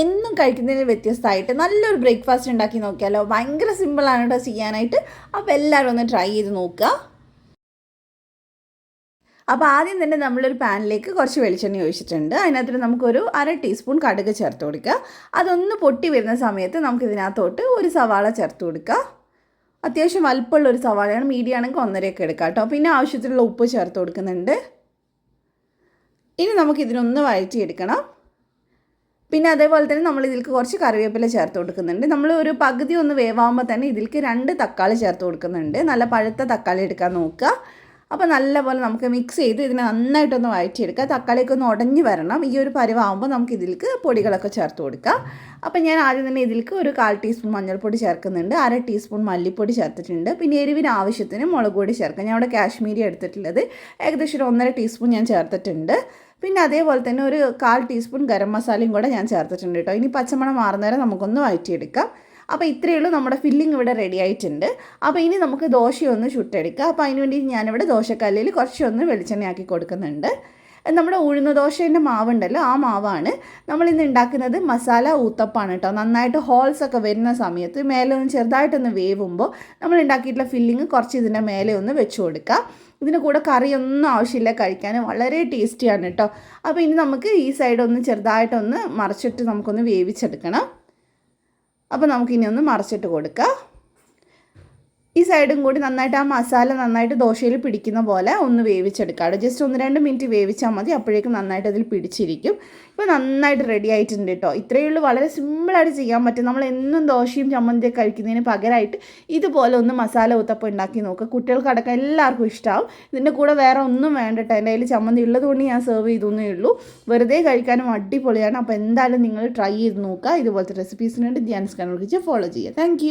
എന്നും കഴിക്കുന്നതിന് വ്യത്യസ്തമായിട്ട് നല്ലൊരു ബ്രേക്ക്ഫാസ്റ്റ് ഉണ്ടാക്കി നോക്കിയാലോ. ഭയങ്കര സിമ്പിളാണ് കേട്ടോ ചെയ്യാനായിട്ട്. അപ്പോൾ എല്ലാവരും ഒന്ന് ട്രൈ ചെയ്ത് നോക്കുക. അപ്പോൾ ആദ്യം തന്നെ നമ്മളൊരു പാനിലേക്ക് കുറച്ച് വെളിച്ചെണ്ണ ഒഴിച്ചിട്ടുണ്ട്. അതിനകത്ത് നമുക്കൊരു 1/2 ടീസ്പൂൺ കടുക് ചേർത്ത് കൊടുക്കുക. അതൊന്ന് പൊട്ടി വരുന്ന സമയത്ത് നമുക്കിതിനകത്തോട്ട് ഒരു സവാള ചേർത്ത് കൊടുക്കുക. അത്യാവശ്യം വലുപ്പമുള്ളൊരു സവാളയാണ്, മീഡിയം ആണെങ്കിൽ 1.5 എടുക്കാം കേട്ടോ. പിന്നെ ആവശ്യത്തിനുള്ള ഉപ്പ് ചേർത്ത് കൊടുക്കുന്നുണ്ട്. ഇനി നമുക്കിതിനൊന്ന് വഴറ്റിയെടുക്കണം. പിന്നെ അതേപോലെ തന്നെ നമ്മൾ ഇതിലേക്ക് കുറച്ച് കറിവേപ്പില ചേർത്ത് കൊടുക്കുന്നുണ്ട്. നമ്മൾ ഒരു പകുതി ഒന്ന് വേവാകുമ്പോൾ തന്നെ ഇതിലേക്ക് 2 തക്കാളി ചേർത്ത് കൊടുക്കുന്നുണ്ട്. നല്ല പഴുത്ത തക്കാളി എടുക്കാൻ നോക്കുക. അപ്പോൾ നല്ലപോലെ നമുക്ക് മിക്സ് ചെയ്ത് ഇതിനെ നന്നായിട്ടൊന്ന് വഴറ്റിയെടുക്കുക. തക്കാളിയൊക്കെ ഒന്ന് ഉടഞ്ഞ് വരണം. ഈ ഒരു പരുവാകുമ്പോൾ നമുക്ക് ഇതിലേക്ക് പൊടികളൊക്കെ ചേർത്ത് കൊടുക്കാം. അപ്പോൾ ഞാൻ ആദ്യം തന്നെ ഇതിലേക്ക് ഒരു 1/4 ടീസ്പൂൺ മഞ്ഞൾപ്പൊടി ചേർക്കുന്നുണ്ട്. 1/2 ടീസ്പൂൺ മല്ലിപ്പൊടി ചേർത്തിട്ടുണ്ട്. പിന്നെ എരിവിന് ആവശ്യത്തിന് മുളക് പൊടി ചേർക്കാം. ഞാൻ ഇവിടെ കാശ്മീരി എടുത്തിട്ടുള്ളത് ഏകദേശം ഒരു 1.5 ടീസ്പൂൺ ഞാൻ ചേർത്തിട്ടുണ്ട്. പിന്നെ അതേപോലെ തന്നെ ഒരു 1/4 ടീസ്പൂൺ ഗരം മസാലയും കൂടെ ഞാൻ ചേർത്തിട്ടുണ്ട് കേട്ടോ. ഇനി പച്ചമണം മാറുന്നവരെ നമുക്കൊന്ന് വഴറ്റിയെടുക്കാം. അപ്പോൾ ഇത്രയേ ഉള്ളൂ, നമ്മുടെ ഫില്ലിംഗ് ഇവിടെ റെഡി ആയിട്ടുണ്ട്. അപ്പോൾ ഇനി നമുക്ക് ദോശയൊന്ന് ചുട്ടെടുക്കാം. അപ്പോൾ അതിന് വേണ്ടി ഞാനിവിടെ ദോശക്കല്ലിൽ കുറച്ചൊന്ന് വെളിച്ചെണ്ണയാക്കി കൊടുക്കുന്നുണ്ട്. നമ്മുടെ ഉഴുന്ന് ദോശേൻ്റെ മാവുണ്ടല്ലോ, ആ മാവാണ് നമ്മളിന്ന് ഉണ്ടാക്കുന്നത്. മസാല ഊത്തപ്പാണ് കേട്ടോ. നന്നായിട്ട് ഹോൾസൊക്കെ വരുന്ന സമയത്ത് മേലെ ഒന്ന് ചെറുതായിട്ടൊന്ന് വേവുമ്പോൾ നമ്മൾ ഉണ്ടാക്കിയിട്ടുള്ള ഫില്ലിങ് കുറച്ച് ഇതിൻ്റെ മേലെ ഒന്ന് വെച്ച് കൊടുക്കുക. ഇതിന് കൂടെ കറിയൊന്നും ആവശ്യമില്ല, കഴിക്കാൻ വളരെ ടേസ്റ്റിയാണ് കേട്ടോ. അപ്പോൾ ഇനി നമുക്ക് ഈ സൈഡ് ഒന്ന് ചെറുതായിട്ടൊന്ന് മറിച്ചിട്ട് നമുക്കൊന്ന് വേവിച്ചെടുക്കണം. അപ്പോൾ നമുക്കിനി ഒന്ന് മറിച്ചിട്ട് കൊടുക്കാം. ഈ സൈഡും കൂടി നന്നായിട്ട് ആ മസാല നന്നായിട്ട് ദോശയിൽ പിടിക്കുന്ന പോലെ ഒന്ന് വേവിച്ചെടുക്കാം. ജസ്റ്റ് 1-2 മിനിറ്റ് വേവിച്ചാൽ മതി. അപ്പോഴേക്കും നന്നായിട്ട് അതിൽ പിടിച്ചിരിക്കും. ഇപ്പോൾ നന്നായിട്ട് റെഡി ആയിട്ടുണ്ട് കേട്ടോ. ഇത്രയേ ഉള്ളൂ, വളരെ സിമ്പിളായിട്ട് ചെയ്യാൻ പറ്റും. നമ്മൾ എന്നും ദോശയും ചമ്മന്തിയൊക്കെ കഴിക്കുന്നതിന് പകരമായിട്ട് ഇതുപോലെ ഒന്ന് മസാല ഊത്തപ്പം ഉണ്ടാക്കി നോക്കുക. കുട്ടികൾക്കടക്കം എല്ലാവർക്കും ഇഷ്ടമാവും. ഇതിൻ്റെ കൂടെ വേറെ ഒന്നും വേണ്ട കേട്ടോ. എൻ്റെ കയ്യിൽ ചമ്മന്തി ഉള്ളതുകൊണ്ട് ഞാൻ സെർവ് ചെയ്തേ ഉള്ളൂ. വെറുതെ കഴിക്കാനും അടിപൊളിയാണ്. അപ്പോൾ എന്തായാലും നിങ്ങൾ ട്രൈ ചെയ്ത് നോക്കുക. ഇതുപോലത്തെ റെസിപ്പീസിനുണ്ട് ധ്യാൻസ് കണ്ണൂർ കിച്ചൻ ഫോളോ ചെയ്യുക. താങ്ക്